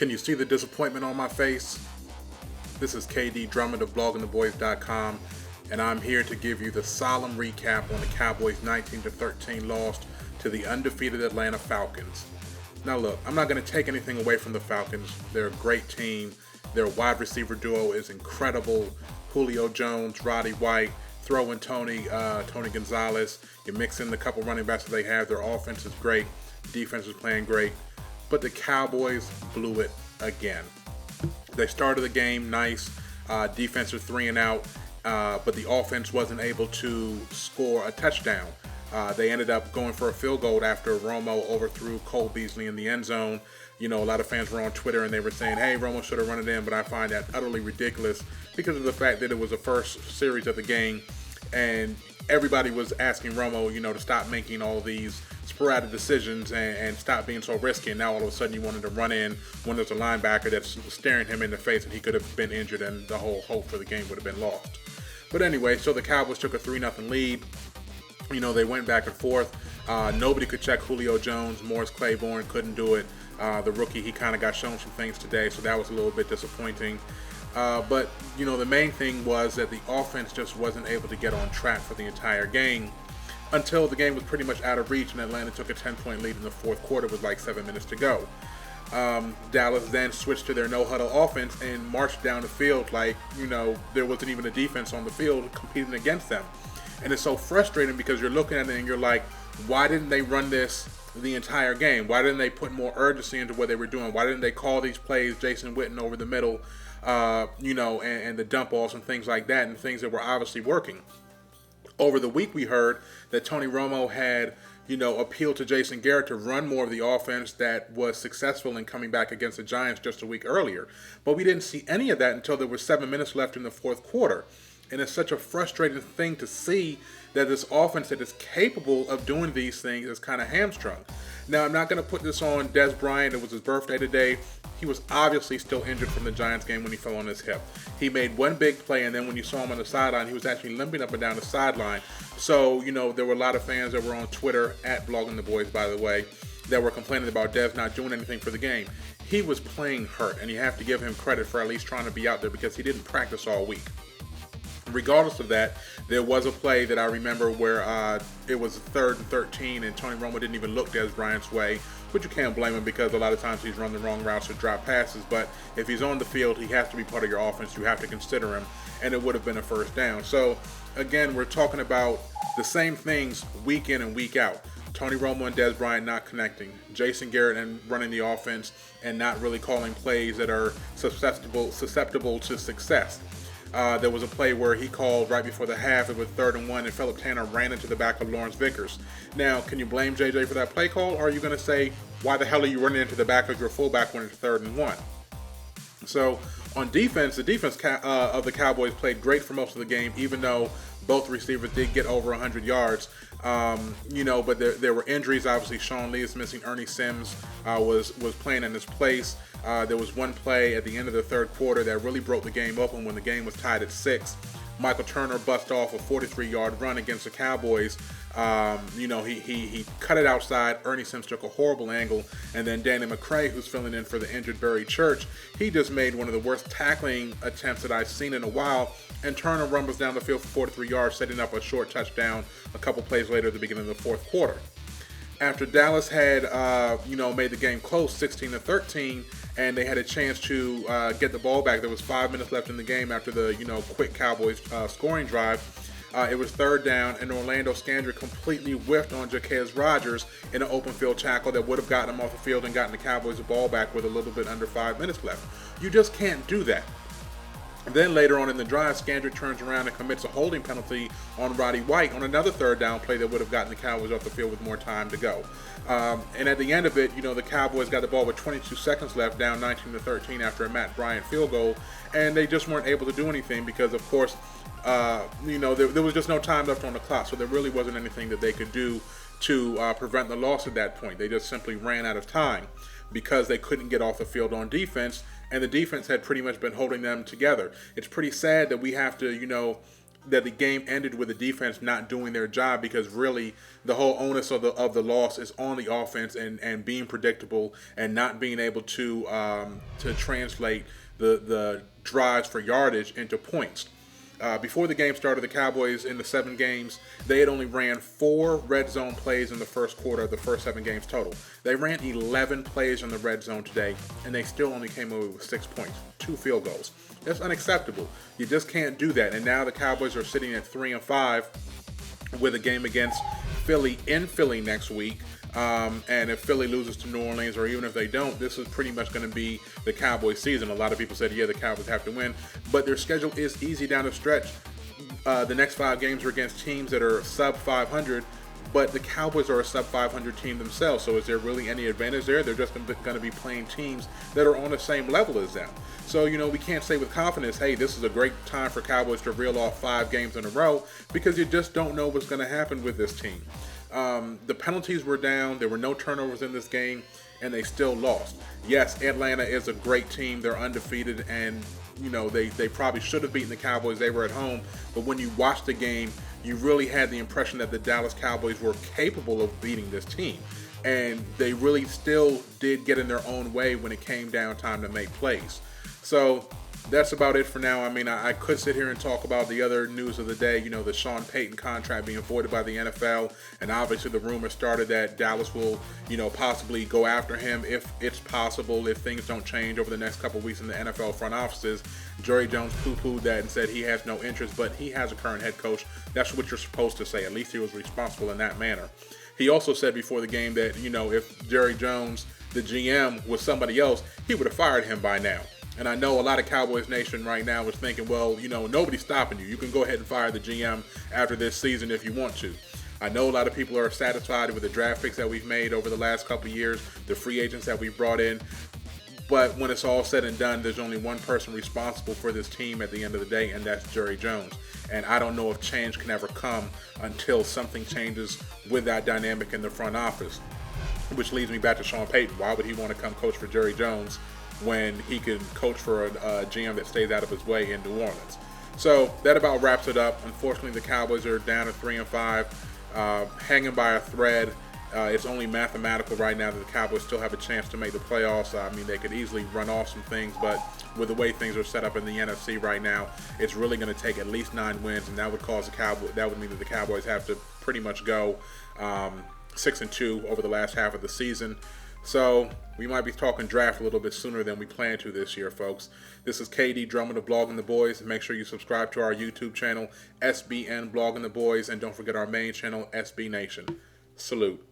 Can you see the disappointment on my face? This is KD Drummond of bloggingtheboys.com, and I'm here to give you the solemn recap on the Cowboys' 19-13 loss to the undefeated Atlanta Falcons. Now look, I'm not going to take anything away from the Falcons. They're a great team. Their wide receiver duo is incredible. Julio Jones, Roddy White, throw in Tony Gonzalez. You mix in the couple running backs that they have. Their offense is great. Defense is playing great. But the Cowboys blew it again. They started the game nice. Defensive 3 and out. But the offense wasn't able to score a touchdown. They ended up going for a field goal after Romo overthrew Cole Beasley in the end zone. You know, a lot of fans were on Twitter and they were saying, hey, Romo should have run it in, but I find that utterly ridiculous because of the fact that it was the first series of the game and everybody was asking Romo, to stop making all these sporadic decisions and stop being so risky. And now all of a sudden you wanted to run in when there's a linebacker that's staring him in the face and he could have been injured and the whole hope for the game would have been lost. But anyway, so the Cowboys took a 3-0 lead. They went back and forth. Nobody could check Julio Jones. Morris Claiborne couldn't do it. The rookie, he kind of got shown some things today, so that was a little bit disappointing. But the main thing was that the offense just wasn't able to get on track for the entire game until the game was pretty much out of reach and Atlanta took a 10-point lead in the fourth quarter with like 7 minutes to go. Dallas then switched to their no-huddle offense and marched down the field like, there wasn't even a defense on the field competing against them. And it's so frustrating because you're looking at it and you're like, why didn't they run this the entire game? Why didn't they put more urgency into what they were doing? Why didn't they call these plays, Jason Witten over the middle, and the dump balls and things like that, and things that were obviously working? Over the week, we heard that Tony Romo had, appealed to Jason Garrett to run more of the offense that was successful in coming back against the Giants just a week earlier. But we didn't see any of that until there were 7 minutes left in the fourth quarter. And it's such a frustrating thing to see that this offense that is capable of doing these things is kind of hamstrung. Now, I'm not going to put this on Dez Bryant. It was his birthday today. He was obviously still injured from the Giants game when he fell on his hip. He made one big play, and then when you saw him on the sideline, he was actually limping up and down the sideline. So, there were a lot of fans that were on Twitter, at Blogging the Boys, by the way, that were complaining about Dez not doing anything for the game. He was playing hurt, and you have to give him credit for at least trying to be out there because he didn't practice all week. Regardless of that, there was a play that I remember where it was 3rd and 13 and Tony Romo didn't even look Dez Bryant's way, but you can't blame him because a lot of times he's run the wrong routes or drop passes. But if he's on the field, he has to be part of your offense. You have to consider him, and it would have been a first down. So, again, we're talking about the same things week in and week out. Tony Romo and Dez Bryant not connecting. Jason Garrett and running the offense and not really calling plays that are susceptible to success. There was a play where he called right before the half. It was 3rd and 1, and Philip Tanner ran into the back of Lawrence Vickers. Now, can you blame JJ for that play call, or are you going to say, why the hell are you running into the back of your fullback when it's 3rd and 1? So, on defense, the defense of the Cowboys played great for most of the game, even though both receivers did get over 100 yards. But there were injuries. Obviously, Sean Lee is missing. Ernie Sims was playing in his place. There was one play at the end of the third quarter that really broke the game open when the game was tied at 6. Michael Turner bust off a 43-yard run against the Cowboys. He cut it outside. Ernie Sims took a horrible angle. And then Danny McCray, who's filling in for the injured Barry Church, he just made one of the worst tackling attempts that I've seen in a while. And Turner rumbles down the field for 43 yards, setting up a short touchdown a couple plays later at the beginning of the fourth quarter. After Dallas had, made the game close, 16-13, and they had a chance to get the ball back. There was 5 minutes left in the game after the, quick Cowboys scoring drive. It was 3rd down, and Orlando Scandrick completely whiffed on Jaquez Rogers in an open field tackle that would have gotten him off the field and gotten the Cowboys the ball back with a little bit under 5 minutes left. You just can't do that. And then later on in the drive, Scandrick turns around and commits a holding penalty on Roddy White on another 3rd down play that would have gotten the Cowboys off the field with more time to go. And at the end of it, the Cowboys got the ball with 22 seconds left, down 19-13 after a Matt Bryant field goal, and they just weren't able to do anything because, of course, there was just no time left on the clock, so there really wasn't anything that they could do to prevent the loss at that point. They just simply ran out of time because they couldn't get off the field on defense, and the defense had pretty much been holding them together. It's pretty sad that we have to, that the game ended with the defense not doing their job, because really the whole onus of the loss is on the offense and being predictable and not being able to translate the drives for yardage into points. Before the game started, the Cowboys, in the 7 games, they had only ran 4 red zone plays in the first quarter of the first 7 games total. They ran 11 plays in the red zone today, and they still only came away with 6 points, 2 field goals. That's unacceptable. You just can't do that. And now the Cowboys are sitting at 3-5 with a game against Philly in Philly next week. And if Philly loses to New Orleans, or even if they don't, this is pretty much going to be the Cowboys season. A lot of people said, yeah, the Cowboys have to win, but their schedule is easy down the stretch. The next 5 games are against teams that are sub 500, but the Cowboys are a sub 500 team themselves. So is there really any advantage there? They're just going to be playing teams that are on the same level as them. So, we can't say with confidence, hey, this is a great time for Cowboys to reel off 5 games in a row, because you just don't know what's going to happen with this team. The penalties were down. There were no turnovers in this game, and they still lost. Yes, Atlanta is a great team. They're undefeated, and they probably should have beaten the Cowboys. They were at home, but when you watch the game, you really had the impression that the Dallas Cowboys were capable of beating this team, and they really still did get in their own way when it came down time to make plays. So that's about it for now. I mean, I could sit here and talk about the other news of the day, the Sean Payton contract being voided by the NFL, and obviously the rumor started that Dallas will, possibly go after him if it's possible, if things don't change over the next couple of weeks in the NFL front offices. Jerry Jones poo-pooed that and said he has no interest, but he has a current head coach. That's what you're supposed to say. At least he was responsible in that manner. He also said before the game that, if Jerry Jones, the GM, was somebody else, he would have fired him by now. And I know a lot of Cowboys Nation right now is thinking, well, nobody's stopping you. You can go ahead and fire the GM after this season if you want to. I know a lot of people are satisfied with the draft picks that we've made over the last couple of years, the free agents that we've brought in. But when it's all said and done, there's only one person responsible for this team at the end of the day, and that's Jerry Jones. And I don't know if change can ever come until something changes with that dynamic in the front office. Which leads me back to Sean Payton. Why would he want to come coach for Jerry Jones when he can coach for a GM that stays out of his way in New Orleans? So that about wraps it up. Unfortunately, the Cowboys are down to 3-5, hanging by a thread. It's only mathematical right now that the Cowboys still have a chance to make the playoffs. I mean, they could easily run off some things, but with the way things are set up in the NFC right now, it's really going to take at least 9 wins, and that would cause that would mean that the Cowboys have to pretty much go 6-2 over the last half of the season. So we might be talking draft a little bit sooner than we plan to this year, folks. This is KD Drummond of Blogging the Boys. Make sure you subscribe to our YouTube channel, SBN Blogging the Boys, and don't forget our main channel, SB Nation. Salute.